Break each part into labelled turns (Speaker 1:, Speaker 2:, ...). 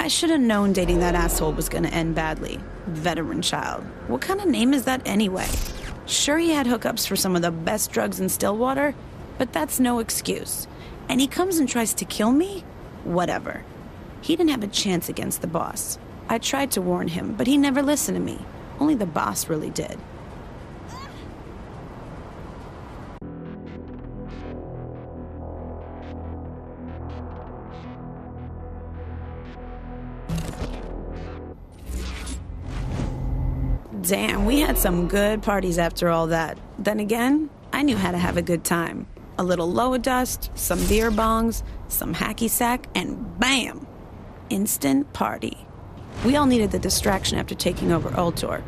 Speaker 1: should have known dating that asshole was gonna end badly. Veteran child. What kind of name is that anyway? Sure, he had hookups for some of the best drugs in Stillwater, but that's no excuse. And he comes and tries to kill me? Whatever. He didn't have a chance against the boss. I tried to warn him, but he never listened to me. Only the boss really did. Damn, we had some good parties after all that. Then again, I knew how to have a good time. A little lower dust, some beer bongs, some hacky sack, and bam! Instant party. We all needed the distraction after taking over Ultor.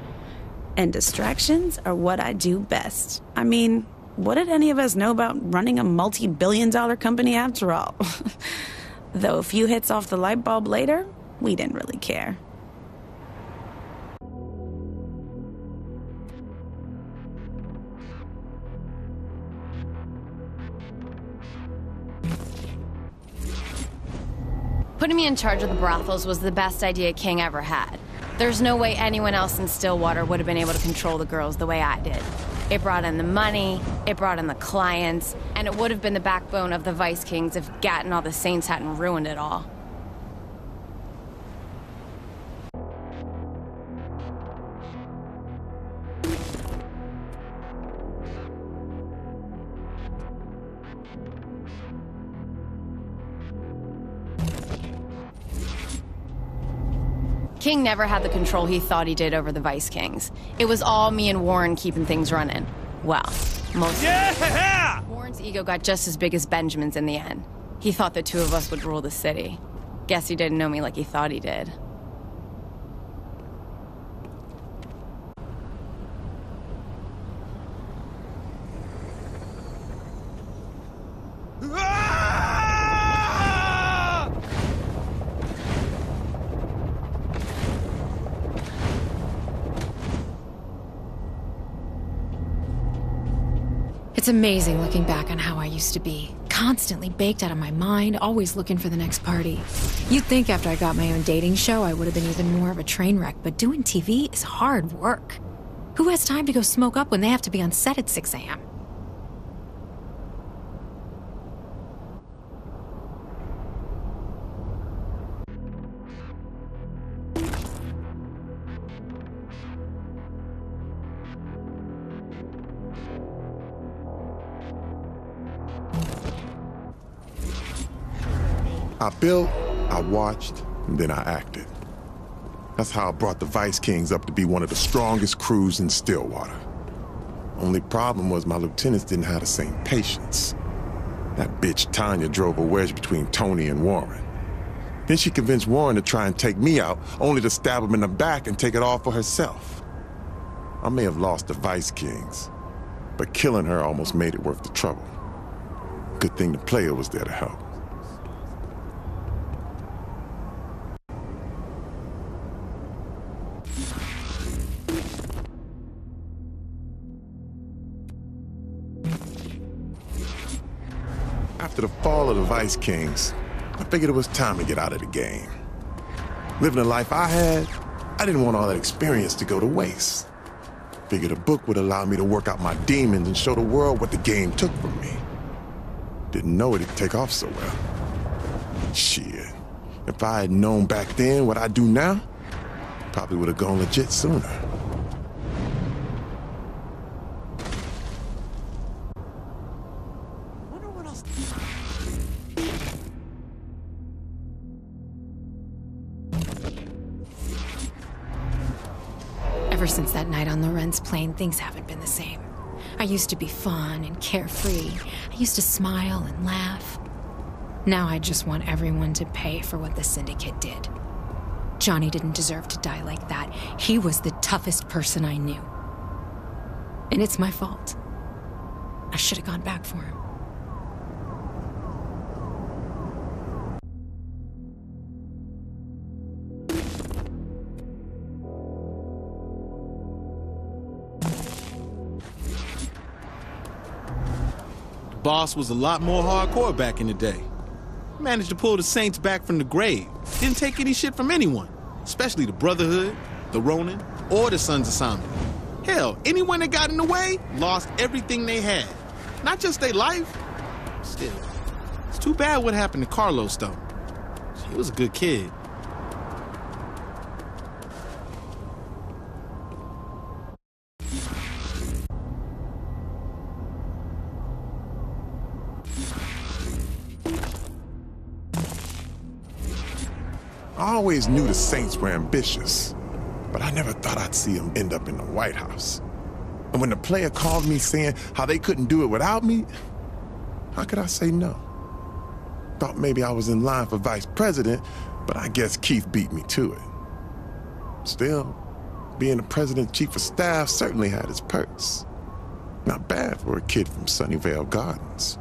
Speaker 1: And distractions are what I do best. I mean, what did any of us know about running a multi-billion-dollar company after all? Though a few hits off the light bulb later, we didn't really care.
Speaker 2: Putting me in charge of the brothels was the best idea King ever had. There's no way anyone else in Stillwater would have been able to control the girls the way I did. It brought in the money, it brought in the clients, and it would have been the backbone of the Vice Kings if Gat and all the Saints hadn't ruined it all. King never had the control he thought he did over the Vice Kings. It was all me and Warren keeping things running. Well, mostly.
Speaker 3: Yeah!
Speaker 2: Warren's ego got just as big as Benjamin's in the end. He thought the two of us would rule the city. Guess he didn't know me like he thought he did.
Speaker 4: It's amazing looking back on how I used to be. Constantly baked out of my mind, always looking for the next party. You'd think after I got my own dating show, I would have been even more of a train wreck, but doing TV is hard work. Who has time to go smoke up when they have to be on set at 6 a.m.?
Speaker 5: I built, I watched, and then I acted. That's how I brought the Vice Kings up to be one of the strongest crews in Stillwater. Only problem was my lieutenants didn't have the same patience. That bitch Tanya drove a wedge between Tony and Warren. Then she convinced Warren to try and take me out, only to stab him in the back and take it all for herself. I may have lost the Vice Kings, but killing her almost made it worth the trouble. Good thing the player was there to help. After the fall of the Vice Kings, I figured it was time to get out of the game. Living the life I had, I didn't want all that experience to go to waste. Figured a book would allow me to work out my demons and show the world what the game took from me. Didn't know it'd take off so well. Shit, if I had known back then what I do now, probably would have gone legit sooner.
Speaker 4: Ever since that night on Loren's plane, things haven't been the same. I used to be fun and carefree. I used to smile and laugh. Now I just want everyone to pay for what the Syndicate did. Johnny didn't deserve to die like that. He was the toughest person I knew. And it's my fault. I should have gone back for him.
Speaker 3: Boss was a lot more hardcore back in the day. Managed to pull the Saints back from the grave. Didn't take any shit from anyone, especially the Brotherhood, the Ronin, or the Sons of Samuel. Hell, anyone that got in the way lost everything they had. Not just their life. Still, it's too bad what happened to Carlos, though. He was a good kid.
Speaker 5: I always knew the Saints were ambitious, but I never thought I'd see them end up in the White House. And when the player called me saying how they couldn't do it without me, how could I say no? Thought maybe I was in line for vice president, but I guess Keith beat me to it. Still, being the president's chief of staff certainly had its perks. Not bad for a kid from Sunnyvale Gardens.